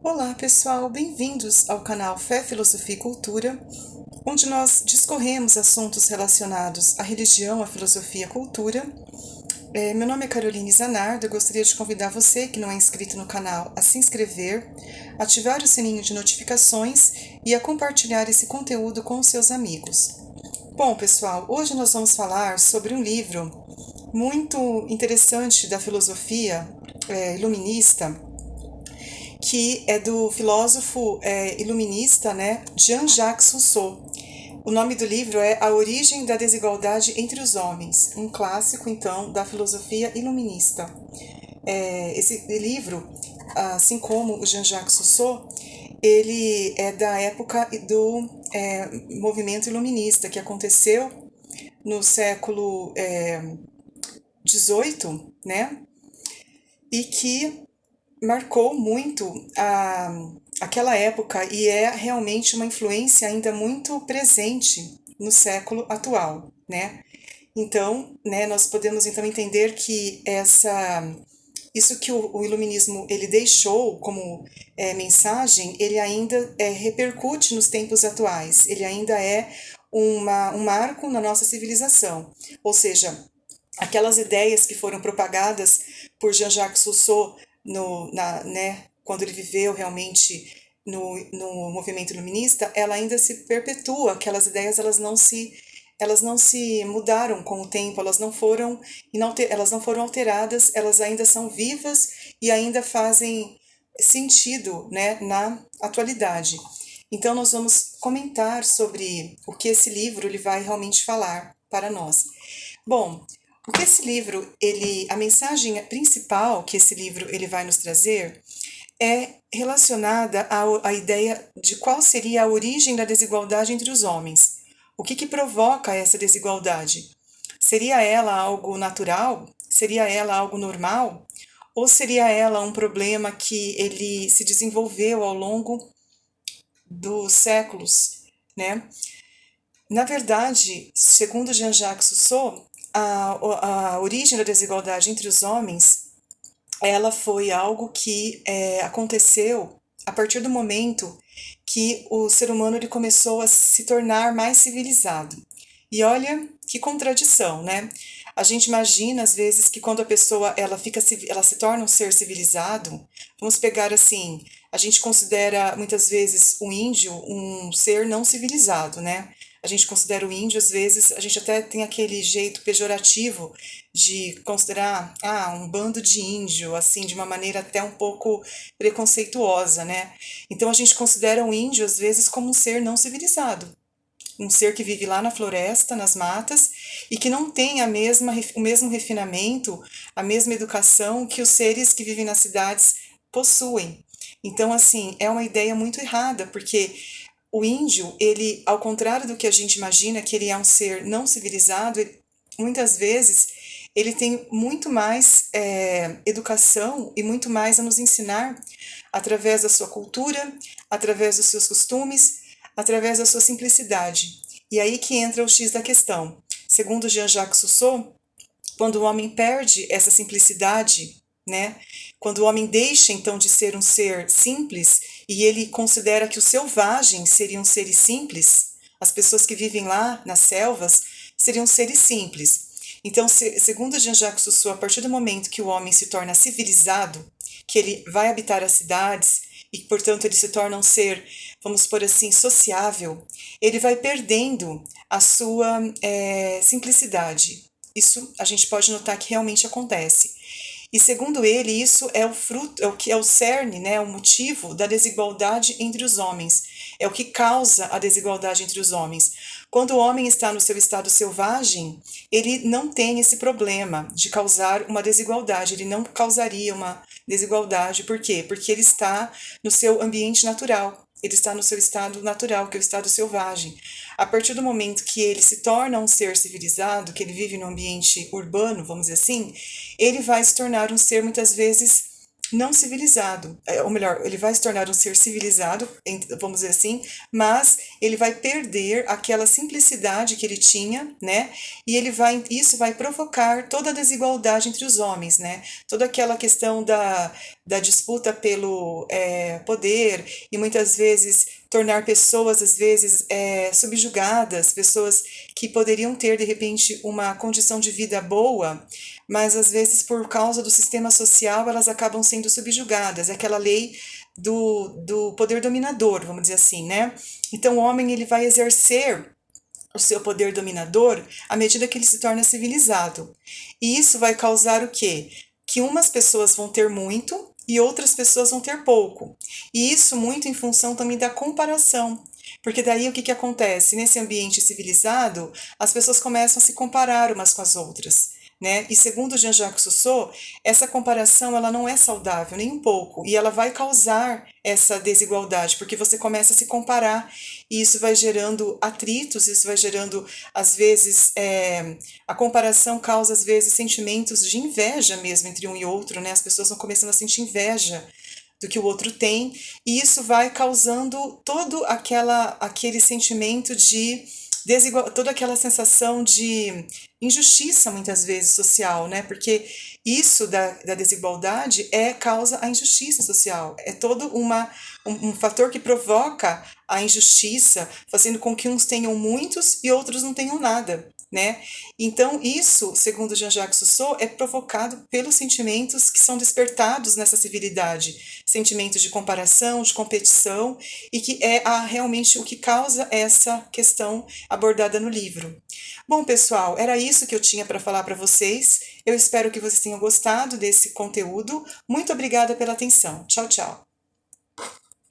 Olá pessoal, bem-vindos ao canal Fé, Filosofia e Cultura, onde nós discorremos assuntos relacionados à religião, à filosofia e à cultura. Meu nome é Caroline Zanardo, eu gostaria de convidar você que não é inscrito no canal a se inscrever, ativar o sininho de notificações e a compartilhar esse conteúdo com os seus amigos. Bom pessoal, hoje nós vamos falar sobre um livro muito interessante da filosofia iluminista, que é do filósofo iluminista, né, Jean-Jacques Rousseau. O nome do livro é A Origem da Desigualdade entre os Homens, um clássico, então, da filosofia iluminista. Esse livro, assim como o Jean-Jacques Rousseau, ele é da época do movimento iluminista, que aconteceu no século XVIII, né, e que marcou muito aquela época e é realmente uma influência ainda muito presente no século atual, né? Então, né, nós podemos então entender que isso que o iluminismo ele deixou como mensagem, ele ainda repercute nos tempos atuais, ele ainda é um marco na nossa civilização, ou seja, aquelas ideias que foram propagadas por Jean-Jacques Rousseau quando ele viveu realmente no movimento iluminista, ela ainda se perpetua, aquelas ideias elas não se mudaram com o tempo, elas não foram alteradas, elas ainda são vivas e ainda fazem sentido, né, na atualidade. Então nós vamos comentar sobre o que esse livro ele vai realmente falar para nós. Bom, o que esse livro, a mensagem principal que esse livro ele vai nos trazer é relacionada à ideia de qual seria a origem da desigualdade entre os homens. O que provoca essa desigualdade? Seria ela algo natural? Seria ela algo normal? Ou seria ela um problema que ele se desenvolveu ao longo dos séculos, né? Na verdade, segundo Jean-Jacques Rousseau, a origem da desigualdade entre os homens, ela foi algo que aconteceu a partir do momento que o ser humano ele começou a se tornar mais civilizado. E olha que contradição, né? A gente imagina às vezes que quando a pessoa ela se torna um ser civilizado, vamos pegar assim, a gente considera muitas vezes o índio um ser não civilizado, né? A gente considera o índio, às vezes, a gente até tem aquele jeito pejorativo de considerar um bando de índio, assim, de uma maneira até um pouco preconceituosa, né? Então a gente considera o índio, às vezes, como um ser não civilizado, um ser que vive lá na floresta, nas matas, e que não tem o mesmo refinamento, a mesma educação que os seres que vivem nas cidades possuem. Então, assim, é uma ideia muito errada, porque o índio, ele, ao contrário do que a gente imagina, que ele é um ser não civilizado, muitas vezes ele tem muito mais educação e muito mais a nos ensinar através da sua cultura, através dos seus costumes, através da sua simplicidade. E aí que entra o X da questão. Segundo Jean-Jacques Rousseau, quando o homem perde essa simplicidade, né? Quando o homem deixa então de ser um ser simples e ele considera que os selvagens seriam seres simples, as pessoas que vivem lá nas selvas seriam seres simples. Então, segundo Jean-Jacques Rousseau, a partir do momento que o homem se torna civilizado, que ele vai habitar as cidades e, portanto, ele se torna um ser, vamos por assim, sociável, ele vai perdendo a sua simplicidade. Isso a gente pode notar que realmente acontece. E segundo ele, isso é o fruto, é o que é o cerne, né, o motivo da desigualdade entre os homens. É o que causa a desigualdade entre os homens. Quando o homem está no seu estado selvagem, ele não tem esse problema de causar uma desigualdade, ele não causaria uma desigualdade. Por quê? Porque ele está no seu ambiente natural, ele está no seu estado natural, que é o estado selvagem. A partir do momento que ele se torna um ser civilizado, que ele vive no ambiente urbano, vamos dizer assim, ele vai se tornar um ser muitas vezes não civilizado. Ou melhor, ele vai se tornar um ser civilizado, vamos dizer assim, mas ele vai perder aquela simplicidade que ele tinha, né? E isso vai provocar toda a desigualdade entre os homens, né? Toda aquela questão da disputa pelo poder e muitas vezes tornar pessoas, às vezes, subjugadas, pessoas que poderiam ter, de repente, uma condição de vida boa, mas às vezes, por causa do sistema social, elas acabam sendo subjugadas. É aquela lei do poder dominador, vamos dizer assim, né? Então, o homem ele vai exercer o seu poder dominador à medida que ele se torna civilizado. E isso vai causar o quê? Que umas pessoas vão ter muito e outras pessoas vão ter pouco. E isso muito em função também da comparação. Porque daí o que acontece? Nesse ambiente civilizado, as pessoas começam a se comparar umas com as outras. Né? E segundo Jean-Jacques Rousseau, essa comparação ela não é saudável nem um pouco e ela vai causar essa desigualdade porque você começa a se comparar e isso vai gerando atritos, isso vai gerando às vezes a comparação causa às vezes sentimentos de inveja mesmo entre um e outro, né? As pessoas vão começando a sentir inveja do que o outro tem e isso vai causando todo aquele sentimento de toda aquela sensação de injustiça muitas vezes social, né? Porque isso da desigualdade causa a injustiça social, é todo um fator que provoca a injustiça, fazendo com que uns tenham muitos e outros não tenham nada, né? Então isso, segundo Jean-Jacques Rousseau, é provocado pelos sentimentos que são despertados nessa civilidade, sentimentos de comparação, de competição, e que realmente o que causa essa questão abordada no livro. Bom, pessoal, era isso que eu tinha para falar para vocês. Eu espero que vocês tenham gostado desse conteúdo. Muito obrigada pela atenção. Tchau, tchau.